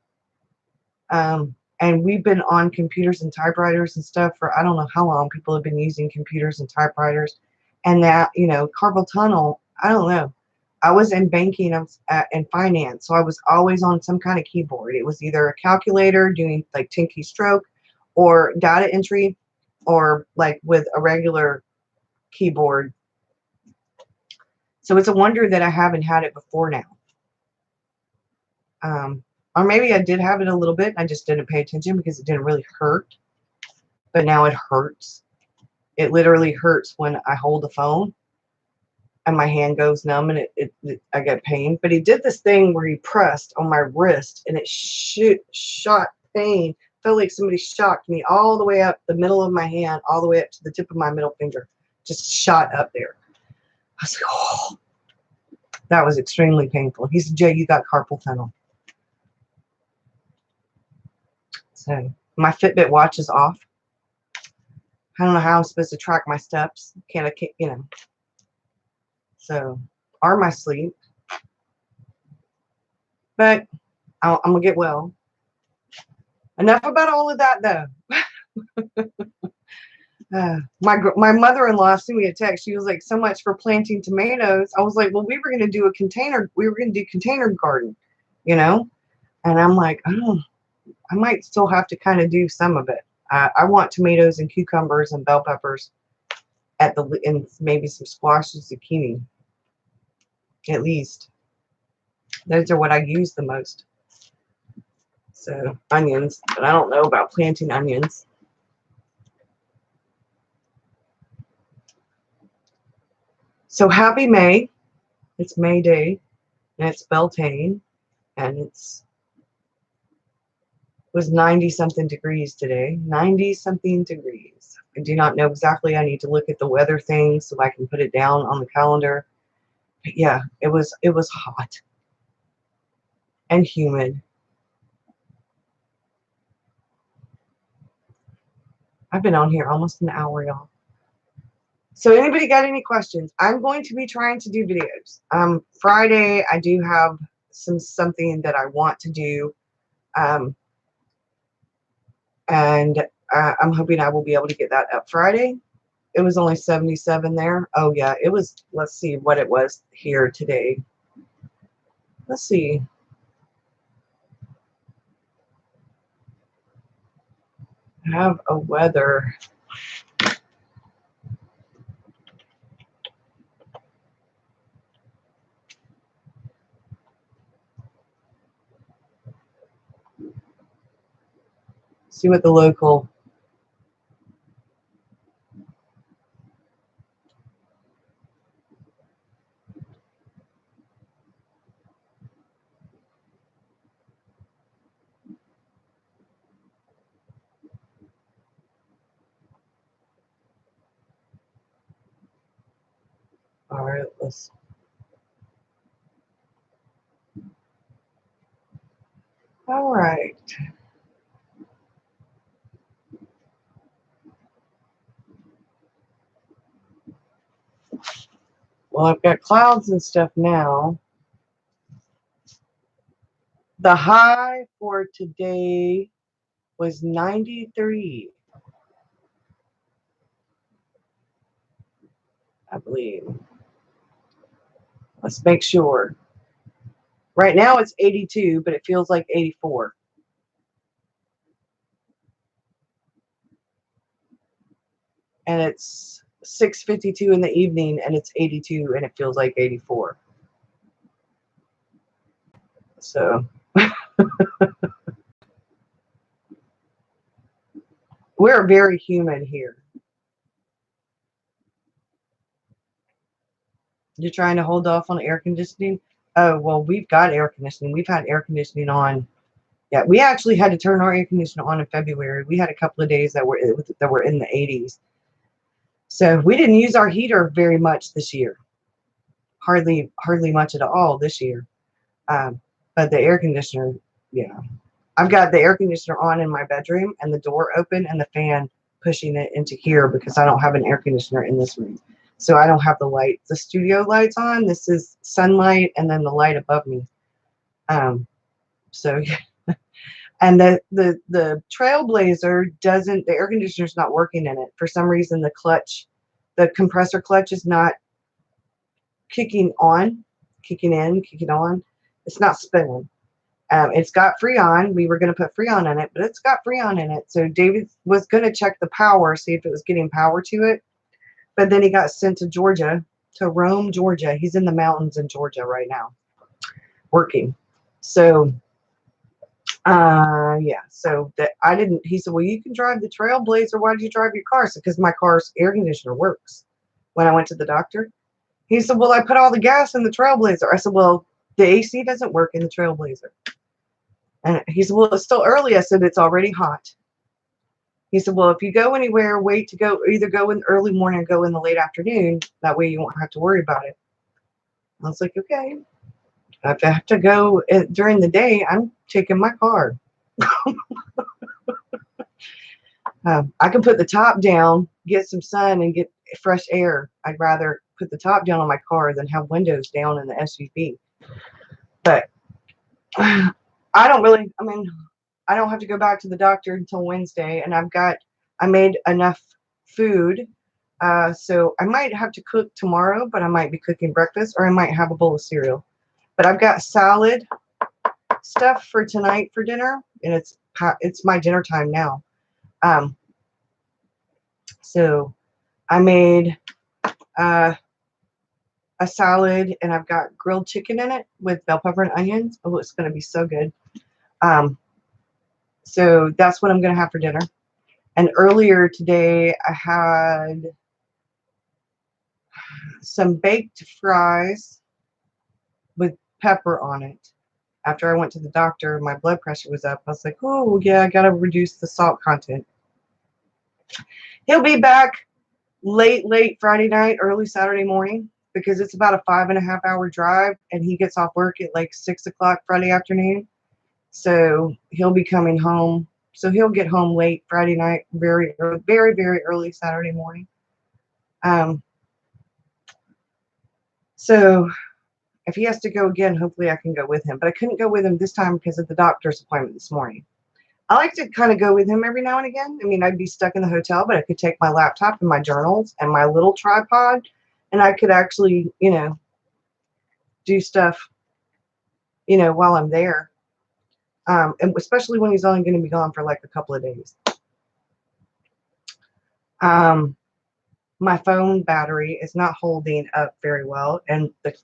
And we've been on computers and typewriters and stuff for I don't know how long. People have been using computers and typewriters. And that, carpal tunnel, I don't know. I was in banking and finance, so I was always on some kind of keyboard. It was either a calculator doing like 10 keystroke or data entry, or like with a regular keyboard. So it's a wonder that I haven't had it before now. Or maybe I did have it a little bit and I just didn't pay attention because it didn't really hurt. But now it hurts. It literally hurts when I hold the phone and my hand goes numb and I get pain. But he did this thing where he pressed on my wrist and it shot pain. Felt like somebody shocked me all the way up the middle of my hand, all the way up to the tip of my middle finger. Just shot up there. I was like, oh, that was extremely painful. He said, Jay, you got carpal tunnel. So my Fitbit watch is off. I don't know how I'm supposed to track my steps. Can't, So, or my sleep. But I'm going to get well. Enough about all of that, though. My mother-in-law sent me a text. She was like, so much for planting tomatoes. I was like, well, we were going to do container garden, And I'm like, oh, I might still have to kind of do some of it. I want tomatoes and cucumbers and bell peppers and maybe some squash and zucchini. At least. Those are what I use the most. So onions, but I don't know about planting onions. So happy May. It's May Day, and it's Beltane, and it was 90-something degrees today. 90-something degrees. I do not know exactly. I need to look at the weather thing so I can put it down on the calendar. But yeah, it was hot and humid. I've been on here almost an hour, y'all. So anybody got any questions? I'm going to be trying to do videos. Friday, I do have something that I want to do. And I'm hoping I will be able to get that up Friday. It was only 77 there. Oh, yeah, it was. Let's see what it was here today. Let's see. I have a weather. See what the local. All right, let's. All right. Well, I've got clouds and stuff now. The high for today was 93, I believe. Let's make sure. Right now it's 82, but it feels like 84. And it's 6:52 in the evening and it's 82 and it feels like 84. So we're very humid here. You're trying to hold off on air conditioning? Oh, well, we've got air conditioning. We've had air conditioning on. Yeah, we actually had to turn our air conditioner on in February. We had a couple of days that were in the 80s. So we didn't use our heater very much this year. Hardly much at all this year. But the air conditioner, yeah. I've got the air conditioner on in my bedroom and the door open and the fan pushing it into here because I don't have an air conditioner in this room. So I don't have the studio lights on. This is sunlight and then the light above me. So and the Trailblazer the air conditioner's not working in it. For some reason the compressor clutch is not kicking on. It's not spinning. It's got Freon. We were going to put Freon in it, but it's got Freon in it. So David was going to check the power, see if it was getting power to it. But then he got sent to Georgia, to Rome, Georgia. He's in the mountains in Georgia right now, working. So, yeah. So that I didn't. He said, "Well, you can drive the Trailblazer. Why did you drive your car?" So, because my car's air conditioner works. When I went to the doctor, he said, "Well, I put all the gas in the Trailblazer." I said, "Well, the AC doesn't work in the Trailblazer." And he said, "Well, it's still early." I said, "It's already hot." He said, "Well, if you go anywhere, wait to go, either go in the early morning or go in the late afternoon. That way you won't have to worry about it." I was like, "Okay. If I have to go during the day, I'm taking my car." I can put the top down, get some sun, and get fresh air. I'd rather put the top down on my car than have windows down in the SUV. But I don't have to go back to the doctor until Wednesday, and I made enough food. So I might have to cook tomorrow, but I might be cooking breakfast, or I might have a bowl of cereal. But I've got salad stuff for tonight for dinner, and it's my dinner time now. So I made a salad, and I've got grilled chicken in it with bell pepper and onions. Oh, it's going to be so good. So that's what I'm going to have for dinner. And earlier today, I had some baked fries with pepper on it. After I went to the doctor, my blood pressure was up. I was like, oh, yeah, I got to reduce the salt content. He'll be back late Friday night, early Saturday morning, because it's about a 5.5 hour drive, and he gets off work at like 6 o'clock Friday afternoon. So he'll be coming home. So he'll get home late Friday night, very early Saturday morning. So if he has to go again, hopefully I can go with him. But I couldn't go with him this time because of the doctor's appointment this morning. I like to kind of go with him every now and again. I mean, I'd be stuck in the hotel, but I could take my laptop and my journals and my little tripod, and I could actually, do stuff, while I'm there. And especially when he's only going to be gone for like a couple of days. My phone battery is not holding up very well, and the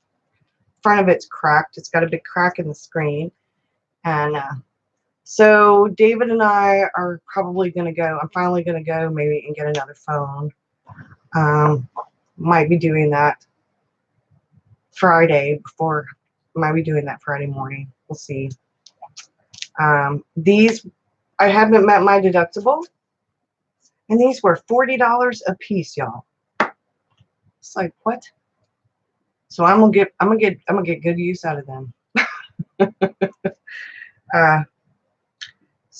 front of it's cracked. It's got a big crack in the screen. And so David and I are probably going to go. I'm finally going to go maybe and get another phone. Might be doing that Friday might be doing that Friday morning. We'll see. These, I haven't met my deductible, and these were $40 a piece, y'all. It's like, what? So I'm gonna get good use out of them.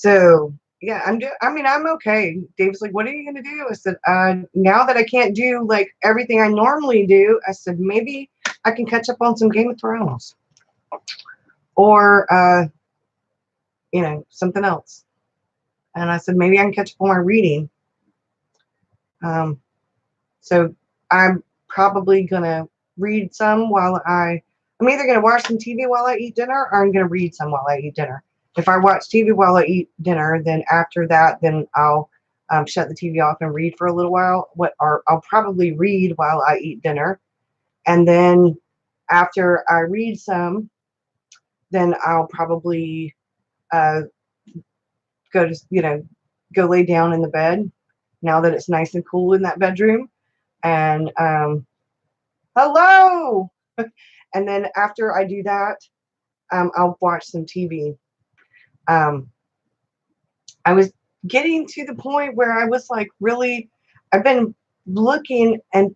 So yeah, I'm okay. Dave's like, what are you gonna do? I said, now that I can't do like everything I normally do, I said maybe I can catch up on some Game of Thrones or something else. And I said maybe I can catch up on my reading. So I'm probably gonna read some I'm either gonna watch some TV while I eat dinner, or I'm gonna read some while I eat dinner. If I watch TV while I eat dinner, then after that, then I'll shut the TV off and read for a little while. Or I'll probably read while I eat dinner, and then after I read some, then I'll probably uh, go lay down in the bed. Now that it's nice and cool in that bedroom, and hello. And then after I do that, I'll watch some TV. I was getting to the point where I was like, really, I've been looking and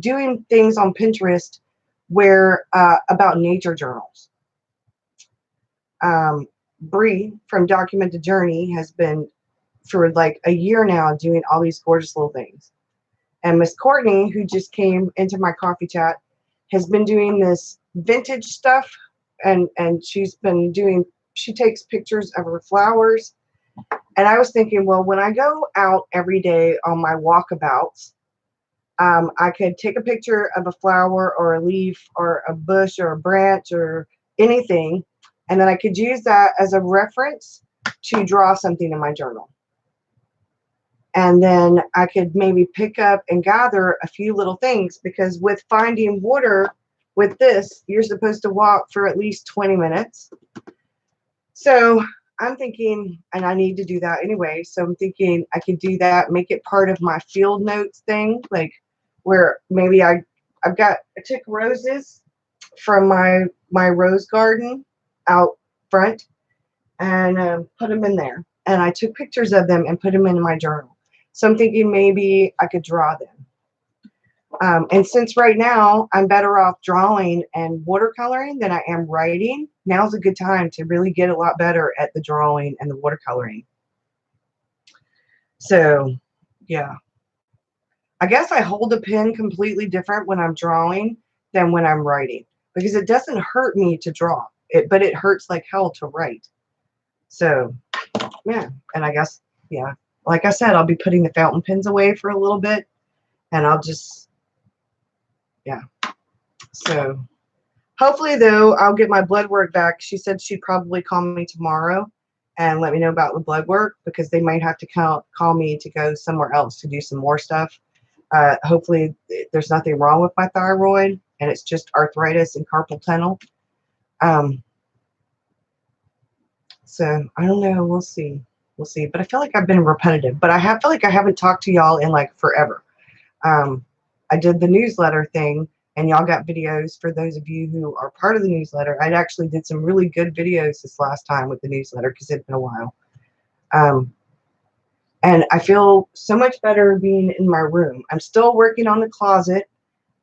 doing things on Pinterest where about nature journals. Bree from Documented Journey has been for like a year now doing all these gorgeous little things. And Miss Courtney, who just came into my coffee chat, has been doing this vintage stuff, and she takes pictures of her flowers. And I was thinking, well, when I go out every day on my walkabouts, I could take a picture of a flower or a leaf or a bush or a branch or anything, and then I could use that as a reference to draw something in my journal. And then I could maybe pick up and gather a few little things, because with finding water with this, you're supposed to walk for at least 20 minutes. So I'm thinking, and I need to do that anyway, so I'm thinking I could do that, make it part of my field notes thing, like where maybe I took roses from my rose garden out front and put them in there. And I took pictures of them and put them in my journal. So I'm thinking maybe I could draw them. And since right now I'm better off drawing and watercoloring than I am writing, now's a good time to really get a lot better at the drawing and the watercoloring. So, yeah. I guess I hold a pen completely different when I'm drawing than when I'm writing, because it doesn't hurt me to draw, but it hurts like hell to write. So, yeah. And I guess, yeah. Like I said, I'll be putting the fountain pens away for a little bit, and I'll just, yeah. So hopefully, though, I'll get my blood work back. She said she'd probably call me tomorrow and let me know about the blood work, because they might have to call me to go somewhere else to do some more stuff. Hopefully there's nothing wrong with my thyroid, and it's just arthritis and carpal tunnel. So I don't know. We'll see. We'll see. But I feel like I've been repetitive. But I feel like I haven't talked to y'all in like forever. I did the newsletter thing, and y'all got videos for those of you who are part of the newsletter. I actually did some really good videos this last time with the newsletter, because it's been a while. And I feel so much better being in my room. I'm still working on the closet,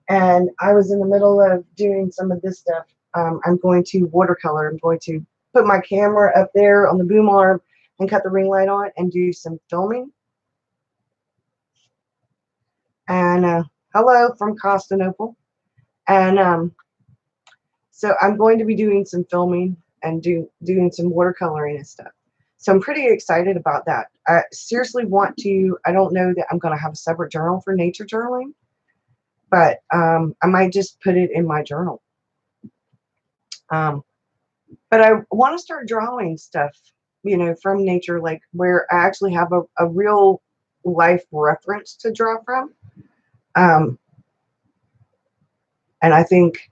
and I was in the middle of doing some of this stuff. I'm going to watercolor. I'm going to put my camera up there on the boom arm and cut the ring light on and do some filming. And hello from Constantinople. And so I'm going to be doing some filming and doing some watercoloring and stuff. So I'm pretty excited about that. I seriously want to, I don't know that I'm going to have a separate journal for nature journaling, but I might just put it in my journal. But I want to start drawing stuff, from nature, like where I actually have a real life reference to draw from. And I think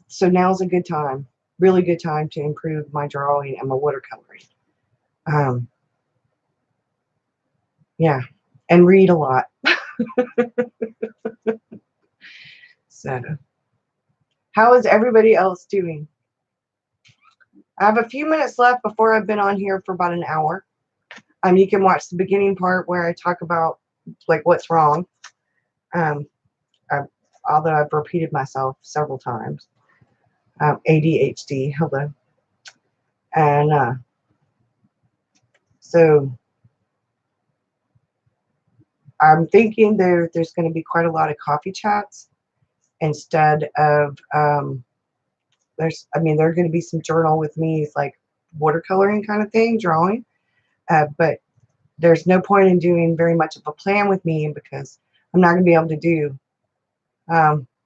so now's a good time, really good time to improve my drawing and my watercoloring. Yeah, and read a lot. So, how is everybody else doing? I have a few minutes left before I've been on here for about an hour. You can watch the beginning part where I talk about like what's wrong. Although I've repeated myself several times. ADHD, hello. And So I'm thinking there's going to be quite a lot of coffee chats instead of, there are going to be some journal with me, it's like watercoloring kind of thing, drawing. But there's no point in doing very much of a plan with me because I'm not going to be able to do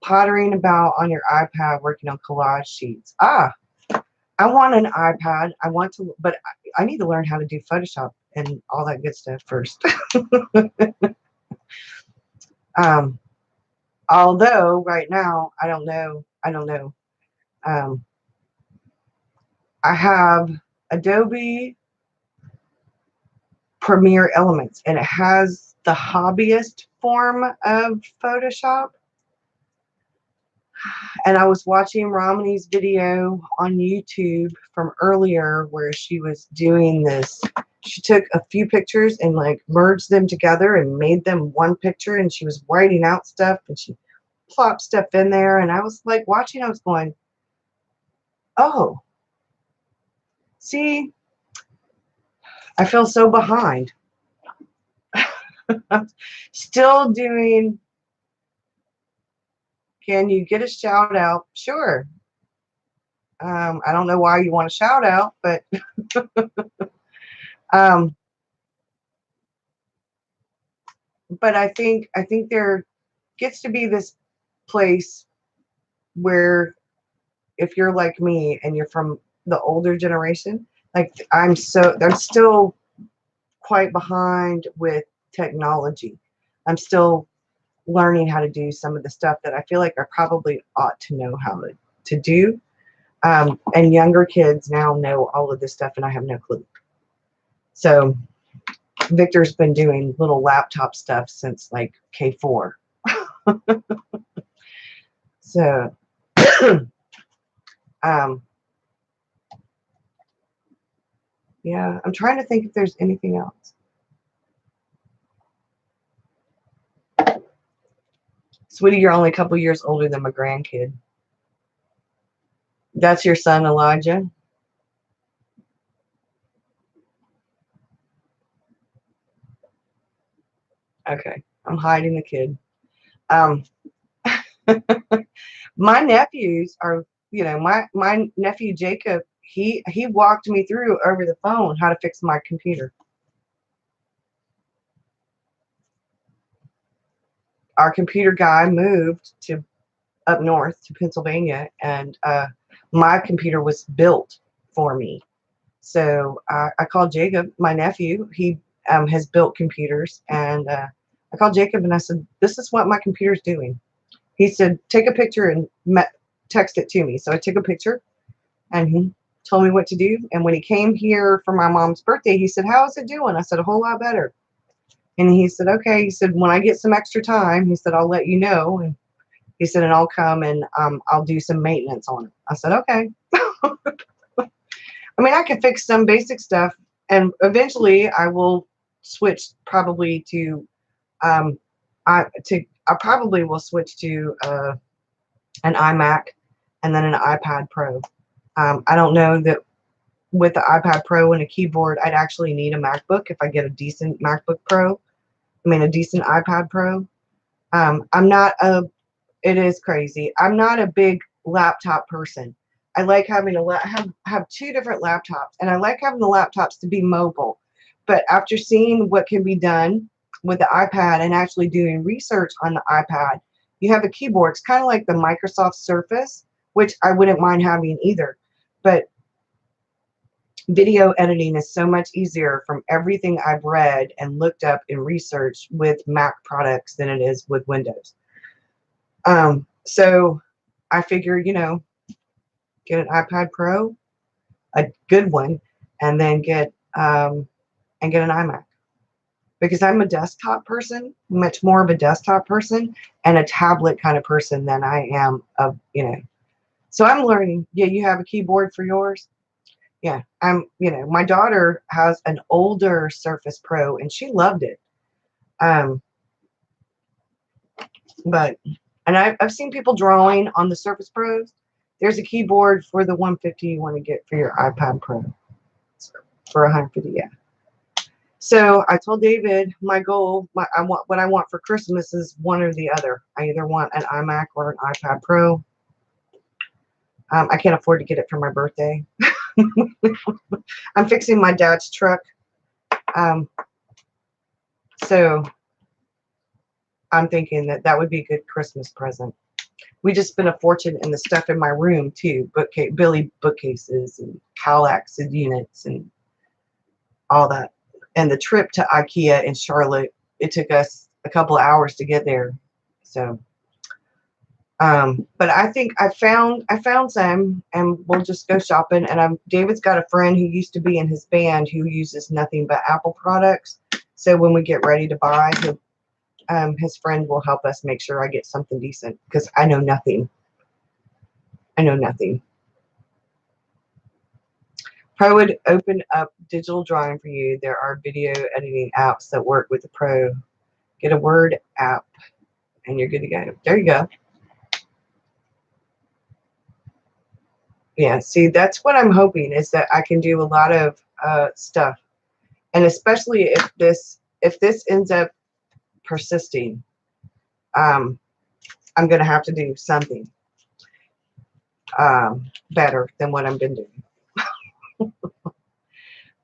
pottering about on your iPad, working on collage sheets. I want an iPad. But I need to learn how to do Photoshop and all that good stuff first. Although right now, I don't know. I have Adobe Premiere Elements, and it has the hobbyist form of Photoshop. And I was watching Romney's video on YouTube from earlier where she was doing this. She took a few pictures and like merged them together and made them one picture, and she was writing out stuff and she plopped stuff in there, and I was like watching, I was going, oh, see, I feel so behind. I'm still doing, can you get a shout out? Sure. I don't know why you want a shout out, but but I think there gets to be this place where if you're like me and you're from the older generation, like I'm still quite behind with technology. I'm still learning how to do some of the stuff that I feel like I probably ought to know how to do. And younger kids now know all of this stuff and I have no clue. So Victor's been doing little laptop stuff since like K4. So, yeah, I'm trying to think if there's anything else. Sweetie, you're only a couple years older than my grandkid. That's your son, Elijah? Okay, I'm hiding the kid. My nephews are, my nephew Jacob, he walked me through over the phone how to fix my computer. Our computer guy moved to up north to Pennsylvania, and my computer was built for me. So I called Jacob, my nephew. He has built computers, and I called Jacob and I said, "This is what my computer's doing." He said, "Take a picture and text it to me." So I took a picture, and he told me what to do. And when he came here for my mom's birthday, he said, "How is it doing?" I said, "A whole lot better." And he said, "Okay." He said, "When I get some extra time," he said, "I'll let you know." And he said, "And I'll come and I'll do some maintenance on it." I said, "Okay." I mean, I can fix some basic stuff, and eventually I will switch probably to I probably will switch to an iMac and then an iPad Pro. I don't know that with the iPad Pro and a keyboard, I'd actually need a MacBook if I get a decent MacBook Pro. I mean, a decent iPad Pro. It is crazy. I'm not a big laptop person. I like having have two different laptops, and I like having the laptops to be mobile. But after seeing what can be done with the iPad and actually doing research on the iPad, you have a keyboard. It's kind of like the Microsoft Surface, which I wouldn't mind having either. But video editing is so much easier from everything I've read and looked up and researched with Mac products than it is with Windows. So I figure, get an iPad Pro, a good one, and then get an iMac. Because I'm a desktop person, much more of a desktop person, and a tablet kind of person than I am So I'm learning. Yeah, you have a keyboard for yours? Yeah, my daughter has an older Surface Pro, and she loved it. And I've seen people drawing on the Surface Pros. There's a keyboard for the 150 you want to get for your iPad Pro. For 150, yeah. So I told David my goal, what I want for Christmas is one or the other. I either want an iMac or an iPad Pro. I can't afford to get it for my birthday. I'm fixing my dad's truck. So I'm thinking that that would be a good Christmas present. We just spent a fortune in the stuff in my room too, Billy bookcases and Kallax units and all that. And the trip to IKEA in Charlotte, it took us a couple of hours to get there. So, but I think I found some, and we'll just go shopping. And David's got a friend who used to be in his band who uses nothing but Apple products. So when we get ready to buy, his friend will help us make sure I get something decent because I know nothing. I know nothing. Pro would open up digital drawing for you. There are video editing apps that work with the Pro. Get a Word app and you're good to go. There you go. Yeah, see, that's what I'm hoping is that I can do a lot of stuff. And especially if this ends up persisting, I'm going to have to do something better than what I've been doing.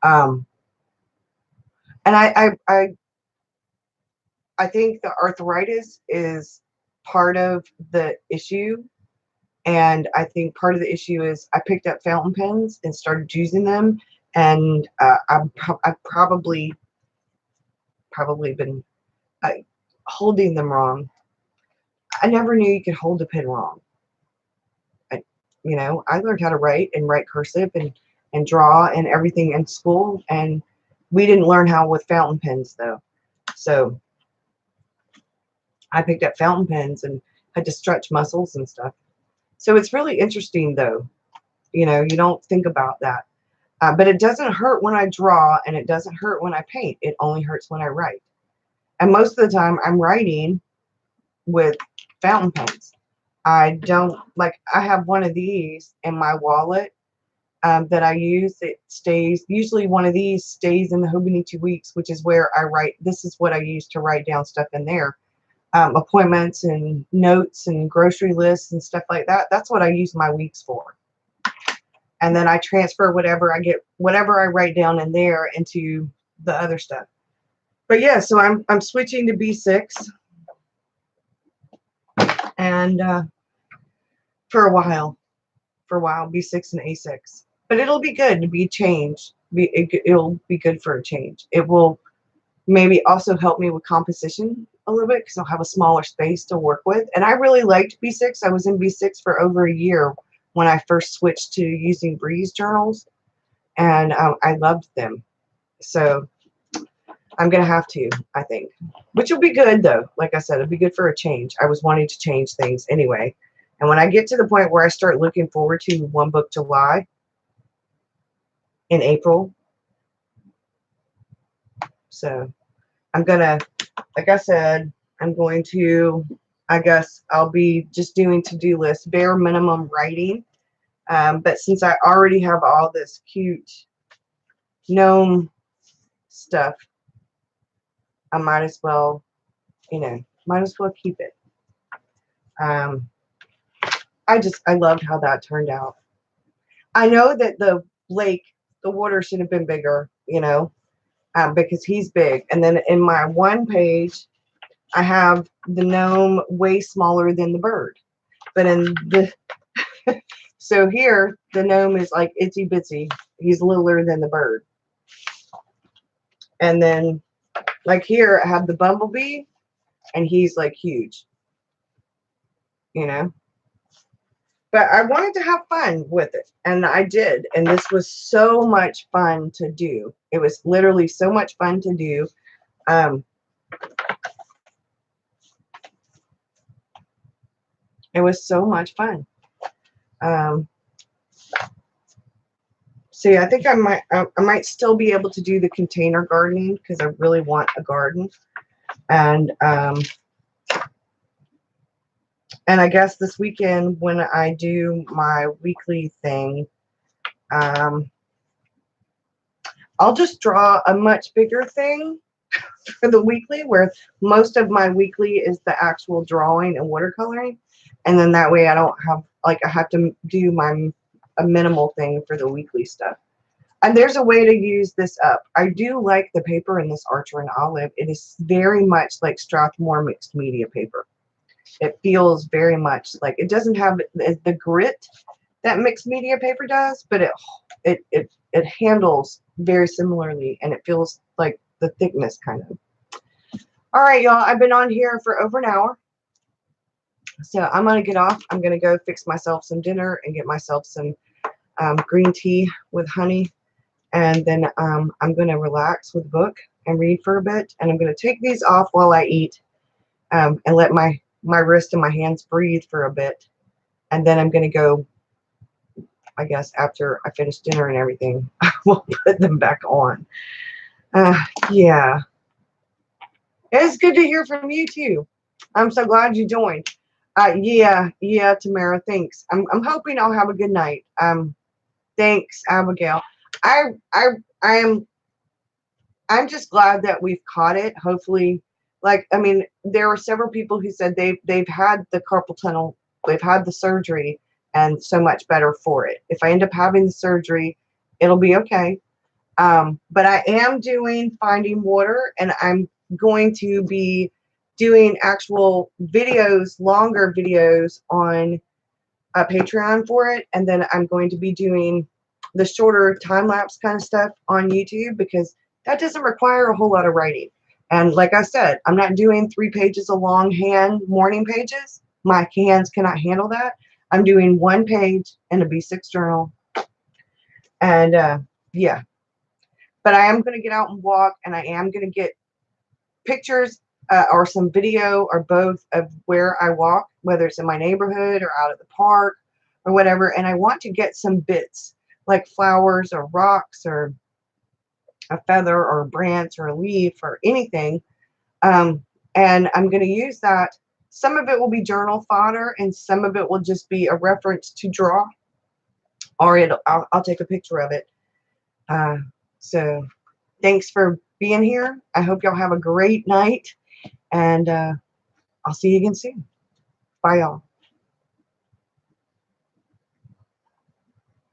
And I think the arthritis is part of the issue. And I think part of the issue is I picked up fountain pens and started using them. And I've probably been holding them wrong. I never knew you could hold a pen wrong. I learned how to write cursive and draw and everything in school. And we didn't learn how with fountain pens, though. So I picked up fountain pens and had to stretch muscles and stuff. So it's really interesting, though. You don't think about that. But it doesn't hurt when I draw, and it doesn't hurt when I paint. It only hurts when I write. And most of the time, I'm writing with fountain pens. I have one of these in my wallet that I use. It stays, usually one of these stays in the Hobonichi Weeks, which is where I write. This is what I use to write down stuff in there. Appointments and notes and grocery lists and stuff like that. That's what I use my weeks for. And then I transfer whatever I write down in there into the other stuff. But yeah, so I'm switching to B6, and for a while, B6 and A6. But it'll be good to be changed. It'll be good for a change. It will maybe also help me with composition a little bit because I'll have a smaller space to work with. And I really liked B6. I was in B6 for over a year when I first switched to using Breeze journals, and I loved them. So I'm going to have to, I think, which will be good, though. Like I said, it'll be good for a change. I was wanting to change things anyway. And when I get to the point where I start looking forward to One Book July in April, so I'm going to, like I said, I guess I'll be just doing to-do lists, bare minimum writing. But since I already have all this cute gnome stuff, I might as well keep it. I loved how that turned out. I know that the water should have been bigger, because he's big. And then in my one page, I have the gnome way smaller than the bird. But in so here, the gnome is like itsy bitsy. He's littler than the bird. And then, like here, I have the bumblebee, and he's like huge. But I wanted to have fun with it, and I did. And this was so much fun to do. It was literally so much fun to do. It was so much fun. See, I think I might still be able to do the container gardening because I really want a garden. And I guess this weekend when I do my weekly thing, I'll just draw a much bigger thing for the weekly, where most of my weekly is the actual drawing and watercoloring. And then that way I don't have, like, I have to do a minimal thing for the weekly stuff. And there's a way to use this up. I do like the paper in this Archer and Olive. It is very much like Strathmore mixed media paper. It feels very much like, it doesn't have the grit that mixed media paper does, but it handles very similarly, and it feels like the thickness kind of. All right, y'all, I've been on here for over an hour. So I'm going to get off. I'm going to go fix myself some dinner and get myself some green tea with honey. And then I'm going to relax with a book and read for a bit. And I'm going to take these off while I eat and let my wrist and my hands breathe for a bit. And then I'm going to go, I guess, after I finish dinner and everything, I will put them back on. Yeah. It's good to hear from you, too. I'm so glad you joined. Yeah, Tamara, thanks. I'm hoping I'll have a good night. Thanks, Abigail. I'm just glad that we've caught it. Hopefully, like, I mean, there were several people who said they've had the carpal tunnel, they've had the surgery, and so much better for it. If I end up having the surgery, it'll be okay. But I am doing Finding Water, and I'm going to be doing actual videos, longer videos on Patreon for it. And then I'm going to be doing the shorter time-lapse kind of stuff on YouTube, because that doesn't require a whole lot of writing. And like I said, I'm not doing 3 pages of longhand morning pages. My hands cannot handle that. I'm doing 1 page in a B6 journal. And yeah. But I am going to get out and walk, and I am going to get pictures or some video or both of where I walk, whether it's in my neighborhood or out at the park or whatever. And I want to get some bits like flowers or rocks or a feather or a branch or a leaf or anything. And I'm going to use that. Some of it will be journal fodder, and some of it will just be a reference to draw, or I'll take a picture of it. So thanks for being here. I hope y'all have a great night, and I'll see you again soon. Bye, y'all.